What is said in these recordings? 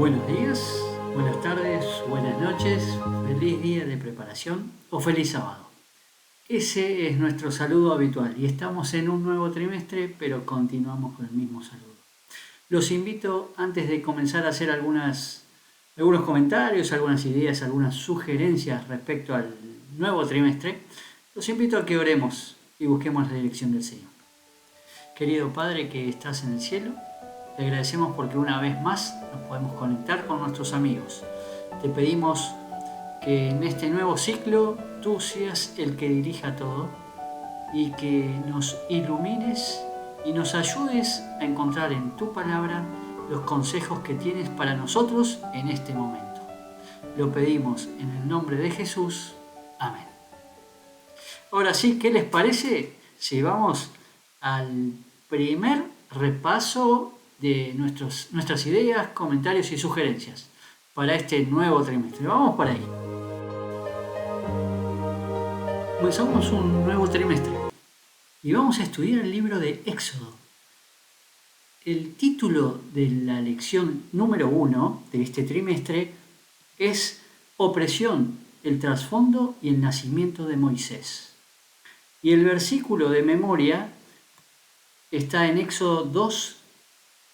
Buenos días, buenas tardes, buenas noches, feliz día de preparación o feliz sábado. Ese es nuestro saludo habitual y estamos en un nuevo trimestre, pero continuamos con el mismo saludo. Los invito, antes de comenzar a hacer algunos comentarios, algunas ideas, algunas sugerencias respecto al nuevo trimestre, los invito a que oremos y busquemos la dirección del Señor. Querido Padre que estás en el cielo, te agradecemos porque una vez más nos podemos conectar con nuestros amigos. Te pedimos que en este nuevo ciclo tú seas el que dirija todo y que nos ilumines y nos ayudes a encontrar en tu palabra los consejos que tienes para nosotros en este momento. Lo pedimos en el nombre de Jesús. Amén. Ahora sí, ¿qué les parece si vamos al primer repaso de nuestras ideas, comentarios y sugerencias para este nuevo trimestre? Vamos por ahí. Comenzamos un nuevo trimestre y vamos a estudiar el libro de Éxodo. El título de la lección número 1 de este trimestre es Opresión, el trasfondo y el nacimiento de Moisés. Y el versículo de memoria está en Éxodo 2,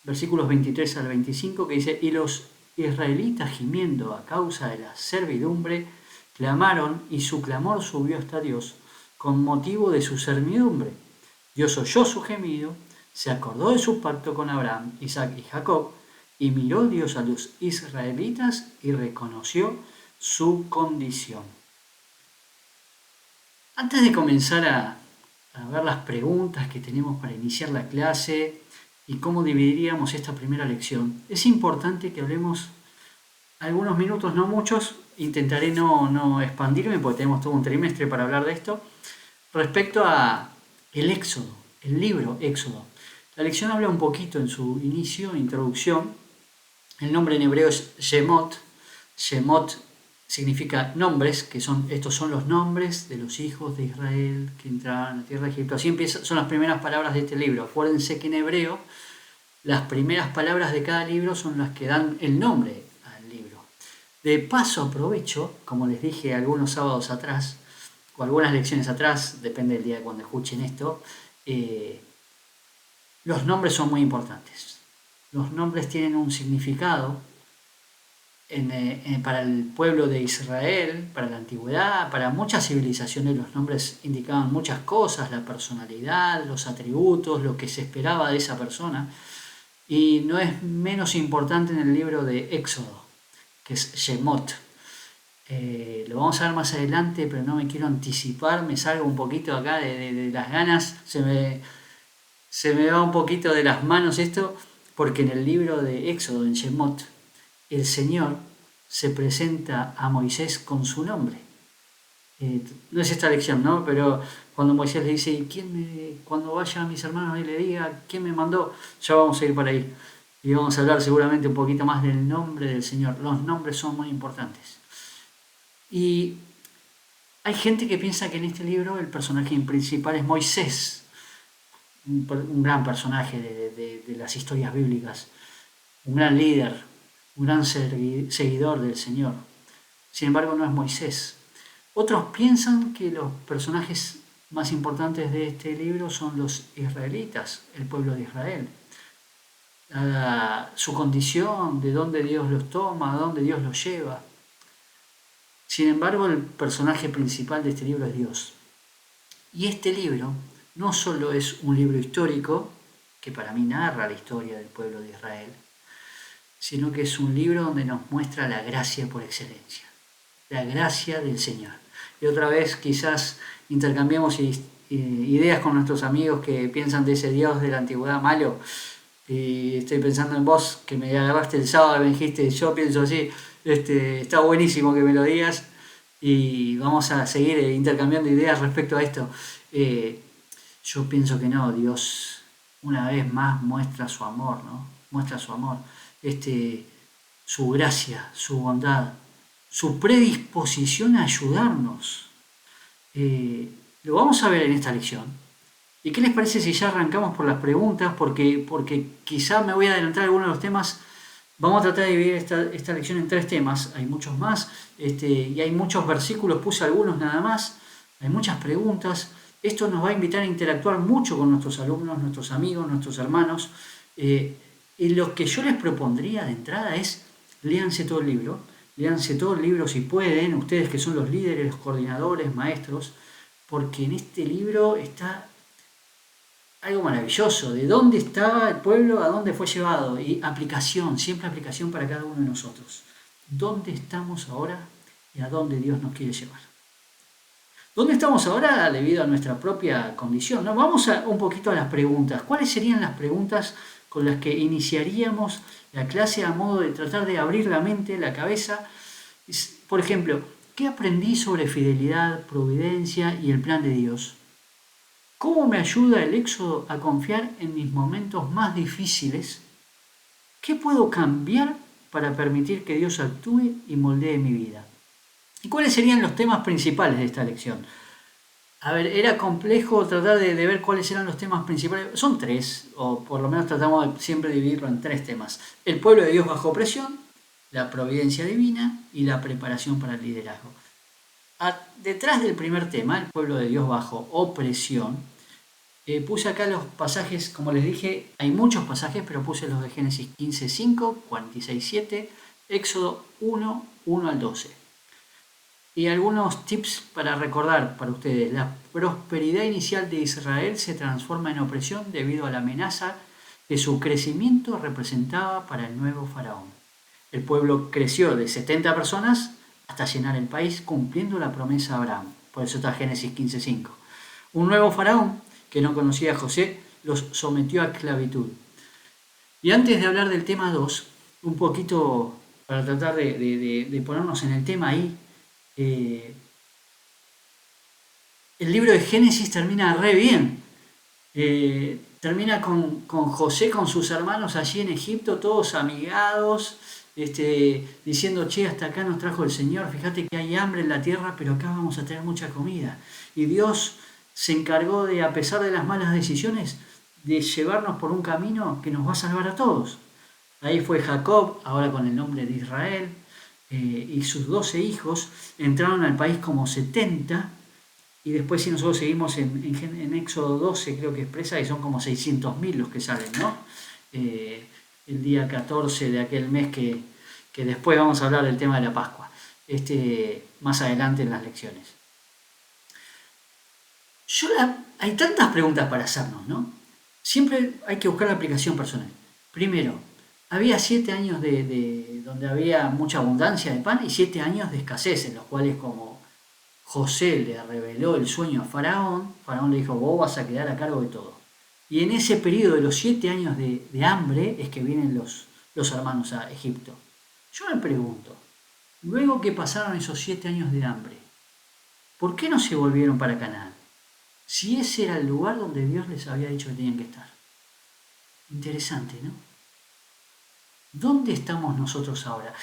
versículos 23 al 25, que dice: Y los israelitas, gimiendo a causa de la servidumbre, clamaron, y su clamor subió hasta Dios con motivo de su servidumbre. Dios oyó su gemido, se acordó de su pacto con Abraham, Isaac y Jacob, y miró Dios a los israelitas y reconoció su condición. Antes de comenzar a ver las preguntas que tenemos para iniciar la clase y cómo dividiríamos esta primera lección, es importante que hablemos algunos minutos, no muchos, intentaré no expandirme porque tenemos todo un trimestre para hablar de esto, respecto a el Éxodo, el libro Éxodo. La lección habla un poquito en su inicio, introducción. El nombre en hebreo es Shemot. Shemot significa nombres, que estos son los nombres de los hijos de Israel que entraron a la tierra de Egipto. Así son las primeras palabras de este libro. Acuérdense que en hebreo las primeras palabras de cada libro son las que dan el nombre al libro. De paso aprovecho, como les dije algunos sábados atrás, o algunas lecciones atrás, depende del día cuando escuchen esto, los nombres son muy importantes. Los nombres tienen un significado para el pueblo de Israel, para la antigüedad, para muchas civilizaciones. Los nombres indicaban muchas cosas: la personalidad, los atributos, lo que se esperaba de esa persona. Y no es menos importante en el libro de Éxodo, que es Shemot. Lo vamos a ver más adelante, pero no me quiero anticipar, me salgo un poquito acá de las ganas, se me va un poquito de las manos esto, porque en el libro de Éxodo, en Shemot, el Señor se presenta a Moisés con su nombre. No es esta lección, ¿no? Pero cuando Moisés le dice: cuando vaya a mis hermanos y le diga quién me mandó, ya vamos a ir para ahí. Y vamos a hablar seguramente un poquito más del nombre del Señor. Los nombres son muy importantes. Y hay gente que piensa que en este libro el personaje principal es Moisés, un gran personaje de las historias bíblicas, un gran líder, un gran seguidor del Señor. Sin embargo, no es Moisés. Otros piensan que los personajes más importantes de este libro son los israelitas, el pueblo de Israel. Su condición, de dónde Dios los toma, a dónde Dios los lleva. Sin embargo, el personaje principal de este libro es Dios. Y este libro no solo es un libro histórico, que para mí narra la historia del pueblo de Israel, sino que es un libro donde nos muestra la gracia por excelencia, la gracia del Señor. Y otra vez quizás intercambiamos ideas con nuestros amigos que piensan de ese Dios de la antigüedad malo, y estoy pensando en vos, que me agarraste el sábado y me dijiste: yo pienso así. Está buenísimo que me lo digas y vamos a seguir intercambiando ideas respecto a esto. Yo pienso que no, Dios una vez más muestra su amor, ¿no? Muestra su amor, su gracia, su bondad, su predisposición a ayudarnos. Lo vamos a ver en esta lección. ¿Y qué les parece si ya arrancamos por las preguntas? Porque quizá me voy a adelantar algunos de los temas Vamos a tratar de dividir esta lección en 3 temas, hay muchos más, y hay muchos versículos, puse algunos nada más, hay muchas preguntas. Esto nos va a invitar a interactuar mucho con nuestros alumnos, nuestros amigos, nuestros hermanos. Y lo que yo les propondría de entrada es, léanse todo el libro si pueden, ustedes que son los líderes, los coordinadores, maestros, porque en este libro está algo maravilloso, de dónde estaba el pueblo, a dónde fue llevado, y aplicación, siempre aplicación para cada uno de nosotros. ¿Dónde estamos ahora y a dónde Dios nos quiere llevar? ¿Dónde estamos ahora debido a nuestra propia condición? ¿No? Vamos un poquito a las preguntas. ¿Cuáles serían las preguntas con las que iniciaríamos la clase a modo de tratar de abrir la mente, la cabeza? Por ejemplo, ¿qué aprendí sobre fidelidad, providencia y el plan de Dios? ¿Cómo me ayuda el Éxodo a confiar en mis momentos más difíciles? ¿Qué puedo cambiar para permitir que Dios actúe y moldee mi vida? ¿Y cuáles serían los temas principales de esta lección? A ver, era complejo tratar de ver cuáles eran los temas principales. Son 3, o por lo menos tratamos de siempre dividirlo en 3 temas. El pueblo de Dios bajo presión, la providencia divina y la preparación para el liderazgo. Detrás del primer tema, el pueblo de Dios bajo opresión, puse acá los pasajes, como les dije, hay muchos pasajes, pero puse los de Génesis 15:5, 46:7, Éxodo 1:1 al 12. Y algunos tips para recordar para ustedes. La prosperidad inicial de Israel se transforma en opresión debido a la amenaza que su crecimiento representaba para el nuevo faraón. El pueblo creció de 70 personas hasta llenar el país, cumpliendo la promesa a Abraham. Por eso está Génesis 15:5. Un nuevo faraón, que no conocía a José, los sometió a esclavitud. Y antes de hablar del tema 2, un poquito para tratar de ponernos en el tema ahí, el libro de Génesis termina re bien. Termina con José, con sus hermanos allí en Egipto, todos amigados, diciendo, che, hasta acá nos trajo el Señor, fíjate que hay hambre en la tierra, pero acá vamos a tener mucha comida. Y Dios se encargó de, a pesar de las malas decisiones, de llevarnos por un camino que nos va a salvar a todos. Ahí fue Jacob, ahora con el nombre de Israel, y sus 12 hijos entraron al país como 70, y después si nosotros seguimos en Éxodo 12, creo que expresa, y son como 600.000 los que salen, ¿no? El día 14 de aquel mes que después vamos a hablar del tema de la Pascua, más adelante en las lecciones. Hay tantas preguntas para hacernos, ¿no? Siempre hay que buscar la aplicación personal. Primero, había 7 años donde había mucha abundancia de pan y 7 años de escasez, en los cuales como José le reveló el sueño a Faraón, Faraón le dijo, vos vas a quedar a cargo de todo. Y en ese periodo de los 7 años de hambre es que vienen los hermanos a Egipto. Yo me pregunto, luego que pasaron esos 7 años de hambre, ¿por qué no se volvieron para Canaán? Si ese era el lugar donde Dios les había dicho que tenían que estar. Interesante, ¿no? ¿Dónde estamos nosotros ahora?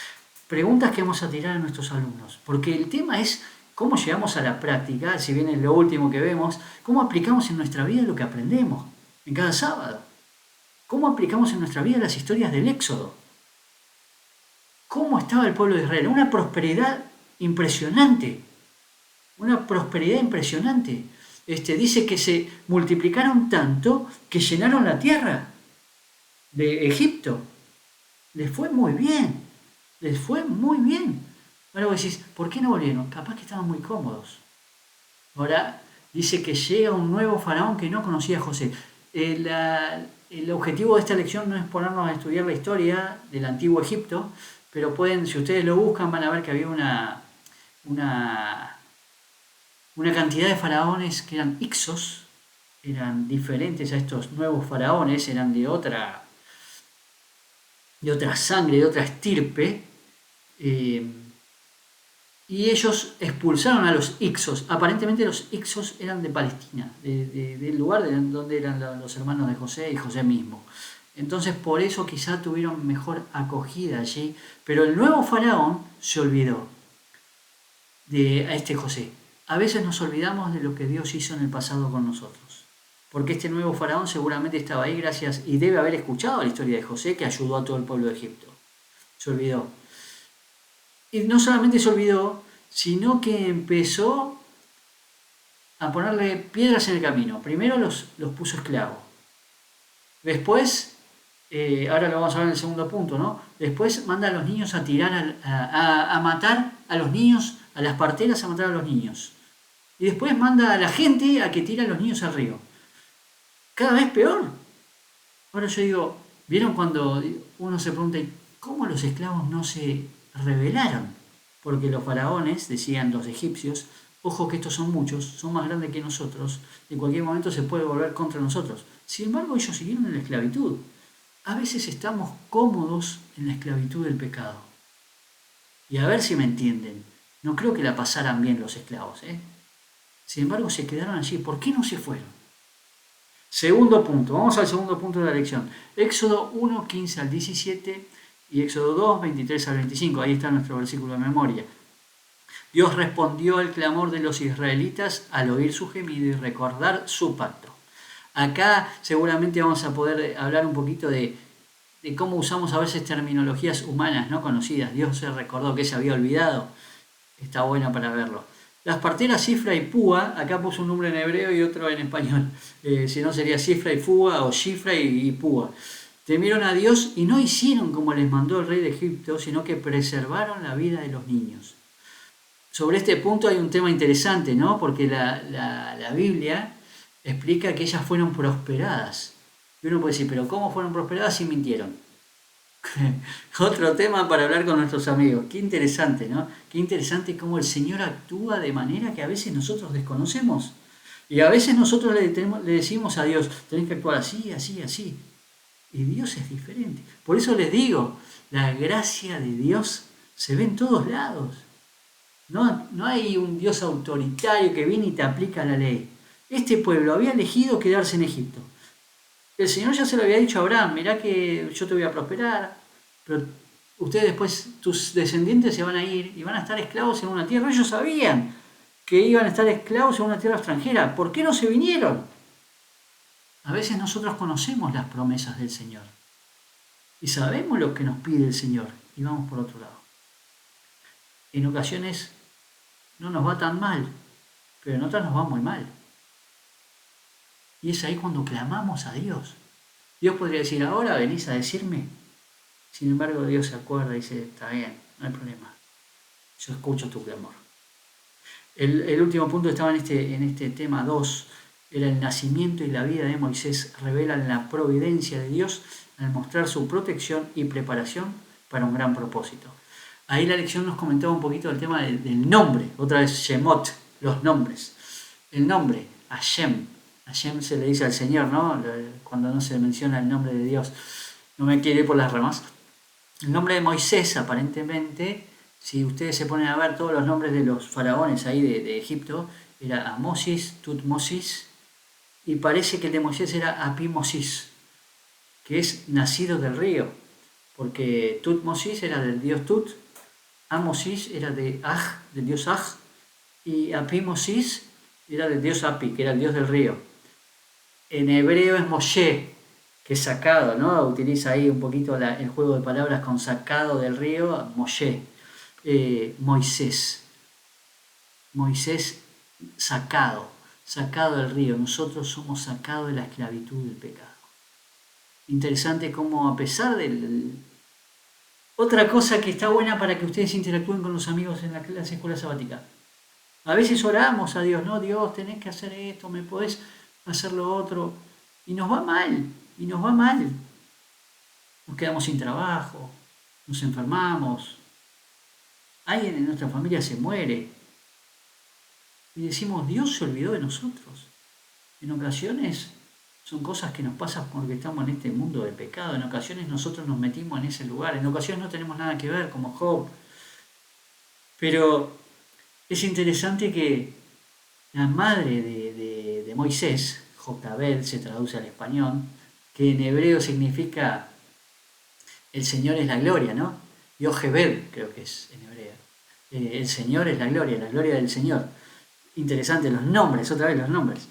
Preguntas que vamos a tirar a nuestros alumnos, porque el tema es cómo llegamos a la práctica, si bien es lo último que vemos, cómo aplicamos en nuestra vida lo que aprendemos en cada sábado. ¿Cómo aplicamos en nuestra vida las historias del Éxodo? ¿Cómo estaba el pueblo de Israel? Una prosperidad impresionante. Una prosperidad impresionante. Dice que se multiplicaron tanto que llenaron la tierra de Egipto. Les fue muy bien. Les fue muy bien. Ahora vos decís, ¿por qué no volvieron? Capaz que estaban muy cómodos. Ahora dice que llega un nuevo faraón que no conocía a José. El objetivo de esta lección no es ponernos a estudiar la historia del antiguo Egipto, pero pueden, si ustedes lo buscan, van a ver que había una cantidad de faraones que eran Ixos, eran diferentes a estos nuevos faraones, eran de otra sangre, de otra estirpe, y ellos expulsaron a los Ixos. Aparentemente los Ixos eran de Palestina, del lugar donde eran los hermanos de José y José mismo. Entonces por eso quizá tuvieron mejor acogida allí, pero el nuevo faraón se olvidó a este José. A veces nos olvidamos de lo que Dios hizo en el pasado con nosotros, porque este nuevo faraón seguramente estaba ahí gracias y debe haber escuchado la historia de José que ayudó a todo el pueblo de Egipto. Se olvidó. Y no solamente se olvidó, sino que empezó a ponerle piedras en el camino. Primero los puso esclavos. Después, ahora lo vamos a ver en el segundo punto, ¿no? Después manda a los niños a tirar, a matar a los niños, a las parteras a matar a los niños. Y después manda a la gente a que tire a los niños al río. Cada vez peor. Ahora yo digo, ¿vieron cuando uno se pregunta cómo los esclavos no se rebelaron? Porque los faraones, decían los egipcios, ojo que estos son muchos, son más grandes que nosotros, en cualquier momento se puede volver contra nosotros. Sin embargo, ellos siguieron en la esclavitud. A veces estamos cómodos en la esclavitud del pecado. Y a ver si me entienden. No creo que la pasaran bien los esclavos, ¿eh? Sin embargo, se quedaron allí. ¿Por qué no se fueron? Segundo punto. Vamos al segundo punto de la lección. Éxodo 1, 15 al 17 y Éxodo 2, 23 al 25. Ahí está nuestro versículo de memoria. Dios respondió al clamor de los israelitas al oír su gemido y recordar su pacto. Acá seguramente vamos a poder hablar un poquito de cómo usamos a veces terminologías humanas no conocidas. Dios se recordó que se había olvidado. Está bueno para verlo. Las parteras Sifra y Púa, acá puso un nombre en hebreo y otro en español. Si no sería Sifra y Púa o Shifra y Púa. Temieron a Dios y no hicieron como les mandó el rey de Egipto, sino que preservaron la vida de los niños. Sobre este punto hay un tema interesante, ¿no? Porque la Biblia explica que ellas fueron prosperadas. Y uno puede decir, ¿pero cómo fueron prosperadas si mintieron? Otro tema para hablar con nuestros amigos. Qué interesante, ¿no? Qué interesante cómo el Señor actúa de manera que a veces nosotros desconocemos. Y a veces nosotros le decimos a Dios, tenés que actuar así, así, así. Y Dios es diferente. Por eso les digo, la gracia de Dios se ve en todos lados. No hay un Dios autoritario que viene y te aplica la ley. Este pueblo había elegido quedarse en Egipto. El Señor ya se lo había dicho a Abraham, mirá que yo te voy a prosperar, pero ustedes después, tus descendientes se van a ir y van a estar esclavos en una tierra. Ellos sabían que iban a estar esclavos en una tierra extranjera. ¿Por qué no se vinieron? A veces nosotros conocemos las promesas del Señor y sabemos lo que nos pide el Señor y vamos por otro lado. En ocasiones no nos va tan mal, pero en otras nos va muy mal. Y es ahí cuando clamamos a Dios. Dios podría decir, ahora venís a decirme. Sin embargo, Dios se acuerda y dice, está bien, no hay problema. Yo escucho tu clamor. El último punto estaba en este tema 2. Era el nacimiento y la vida de Moisés revelan la providencia de Dios al mostrar su protección y preparación para un gran propósito. Ahí la lección nos comentaba un poquito el tema del nombre. Otra vez, Shemot, los nombres. El nombre, Hashem. Hashem se le dice al Señor, ¿no? Cuando no se menciona el nombre de Dios. No me quiero ir por las ramas. El nombre de Moisés, aparentemente, si ustedes se ponen a ver todos los nombres de los faraones ahí de Egipto, era Amosis, Tutmosis, y parece que el de Moisés era Apimosis, que es nacido del río, porque Tutmosis era del dios Tut, Amosis era de Aj, del dios Aj, y Apimosis era del dios Api, que era el dios del río. En hebreo es Moshe, que es sacado, ¿no? Utiliza ahí un poquito el juego de palabras con sacado del río, Moshe. Moisés sacado del río. Nosotros somos sacados de la esclavitud del pecado. Interesante cómo a pesar del... Otra cosa que está buena para que ustedes interactúen con los amigos en la escuela sabática. A veces oramos a Dios, no, Dios, tenés que hacer esto, me podés hacer lo otro. Y nos va mal. Nos quedamos sin trabajo, nos enfermamos, alguien en nuestra familia se muere. Y decimos, Dios se olvidó de nosotros. En ocasiones son cosas que nos pasan porque estamos en este mundo de pecado. En ocasiones nosotros nos metimos en ese lugar. En ocasiones no tenemos nada que ver, como Job. Pero es interesante que la madre de Moisés, Jocabed se traduce al español, que en hebreo significa el Señor es la gloria, ¿no? Yochebed creo que es en hebreo. El Señor es la gloria del Señor. Interesante los nombres, otra vez los nombres.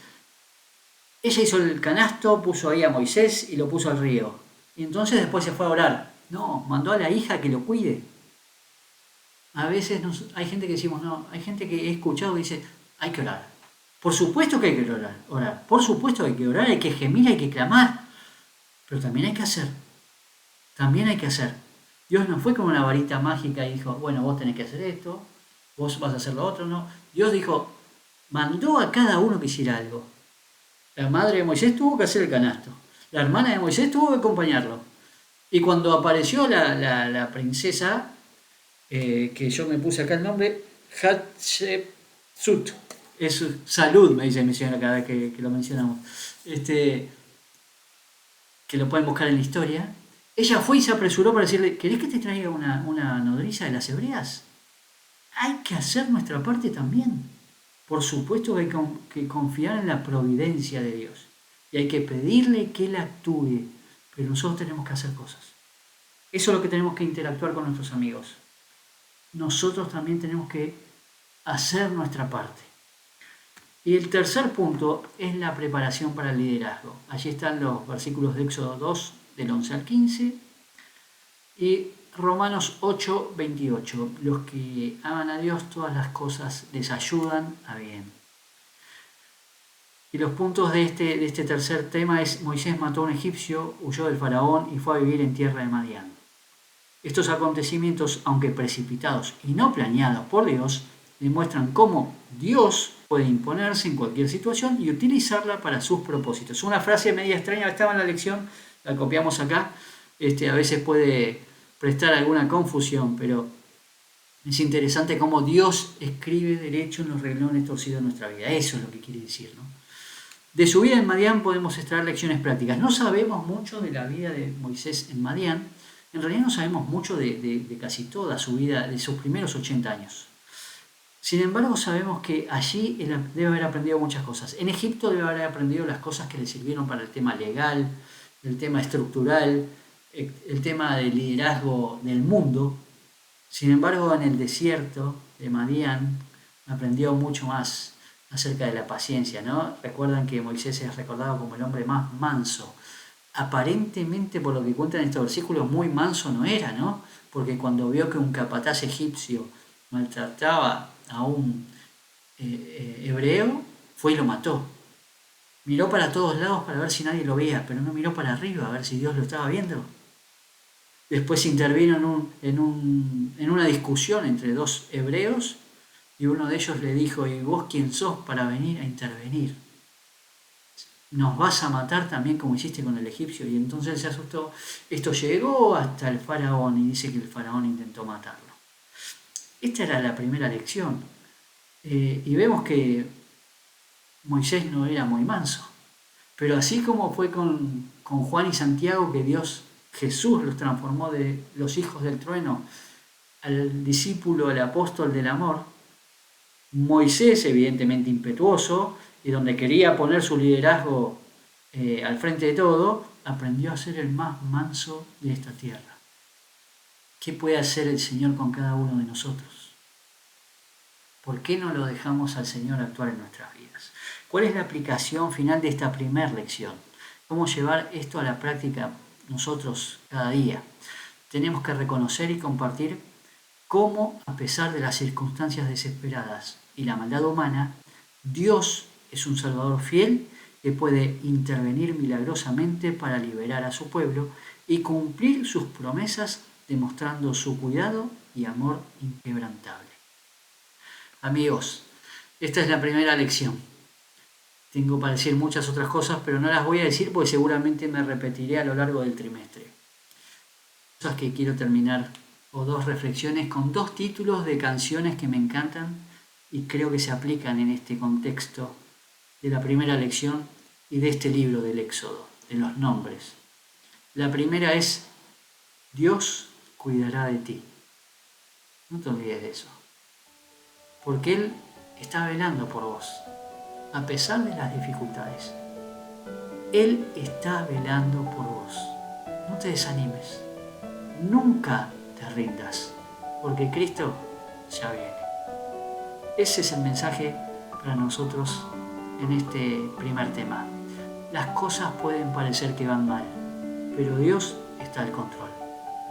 Ella hizo el canasto, puso ahí a Moisés y lo puso al río. Y entonces después se fue a orar. No, mandó a la hija que lo cuide. A veces hay gente que decimos, no, hay gente que he escuchado que dice, hay que orar. Por supuesto que hay que orar. Por supuesto que hay que orar, hay que gemir, hay que clamar. Pero también hay que hacer. También hay que hacer. Dios no fue como una varita mágica y dijo, bueno, vos tenés que hacer esto, vos vas a hacer lo otro, no. Dios dijo, mandó a cada uno que hiciera algo. La madre de Moisés tuvo que hacer el canasto. La hermana de Moisés tuvo que acompañarlo. Y cuando apareció la princesa, que yo me puse acá el nombre, Hatshepsut. Es salud, me dice mi señora cada vez que lo mencionamos. Que lo pueden buscar en la historia. Ella fue y se apresuró para decirle, ¿querés que te traiga una nodriza de las hebreas? Hay que hacer nuestra parte también. Por supuesto que hay que confiar en la providencia de Dios. Y hay que pedirle que Él actúe. Pero nosotros tenemos que hacer cosas. Eso es lo que tenemos que interactuar con nuestros amigos. Nosotros también tenemos que hacer nuestra parte. Y el tercer punto es la preparación para el liderazgo. Allí están los versículos de Éxodo 2, del 11 al 15, y Romanos 8, 28. Los que aman a Dios, todas las cosas les ayudan a bien. Y los puntos de este tercer tema es: Moisés mató a un egipcio, huyó del faraón y fue a vivir en tierra de Madián. Estos acontecimientos, aunque precipitados y no planeados por Dios, demuestran cómo Dios puede imponerse en cualquier situación y utilizarla para sus propósitos. Una frase media extraña, estaba en la lección, la copiamos acá, a veces puede prestar alguna confusión, pero es interesante cómo Dios escribe derecho en los renglones torcidos de nuestra vida. Eso es lo que quiere decir, ¿no? De su vida en Madián podemos extraer lecciones prácticas. No sabemos mucho de la vida de Moisés en Madián. En realidad no sabemos mucho de casi toda su vida, de sus primeros 80 años. Sin embargo, sabemos que allí él debe haber aprendido muchas cosas. En Egipto debe haber aprendido las cosas que le sirvieron para el tema legal, el tema estructural, el tema del liderazgo del mundo. Sin embargo, en el desierto de Madián aprendió mucho más acerca de la paciencia, ¿no? Recuerdan que Moisés es recordado como el hombre más manso. Aparentemente, por lo que cuentan estos versículos, muy manso no era, ¿no? Porque cuando vio que un capataz egipcio maltrataba a un hebreo, fue y lo mató. Miró para todos lados para ver si nadie lo veía, pero no miró para arriba a ver si Dios lo estaba viendo. Después intervino en una discusión entre dos hebreos y uno de ellos le dijo: ¿y vos quién sos para venir a intervenir? ¿Nos vas a matar también como hiciste con el egipcio? Y entonces se asustó. Esto llegó hasta el faraón y dice que el faraón intentó matarlo. Esta era la primera lección. Y vemos que Moisés no era muy manso. Pero así como fue con Juan y Santiago, que Jesús los transformó de los hijos del trueno al discípulo, al apóstol del amor, Moisés, evidentemente impetuoso, y donde quería poner su liderazgo al frente de todo, aprendió a ser el más manso de esta tierra. ¿Qué puede hacer el Señor con cada uno de nosotros? ¿Por qué no lo dejamos al Señor actuar en nuestras vidas? ¿Cuál es la aplicación final de esta primera lección? ¿Cómo llevar esto a la práctica nosotros cada día? Tenemos que reconocer y compartir cómo, a pesar de las circunstancias desesperadas y la maldad humana, Dios es un Salvador fiel que puede intervenir milagrosamente para liberar a su pueblo y cumplir sus promesas, demostrando su cuidado y amor inquebrantable. Amigos, esta es la primera lección. Tengo para decir muchas otras cosas, pero no las voy a decir porque seguramente me repetiré a lo largo del trimestre. Cosas que quiero terminar, o dos reflexiones con dos títulos de canciones que me encantan y creo que se aplican en este contexto de la primera lección y de este libro del Éxodo, de los nombres. La primera es: Dios cuidará de ti. No te olvides de eso. Porque Él está velando por vos, a pesar de las dificultades. Él está velando por vos. No te desanimes. Nunca te rindas, porque Cristo ya viene. Ese es el mensaje para nosotros en este primer tema. Las cosas pueden parecer que van mal, pero Dios está al control.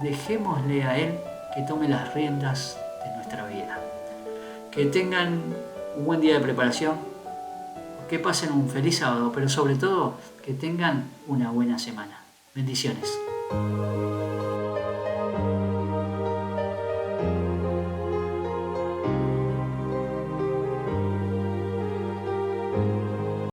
dejémosle a Él que tome las riendas de nuestra vida. Que tengan un buen día de preparación, que pasen un feliz sábado, pero sobre todo que tengan una buena semana. Bendiciones.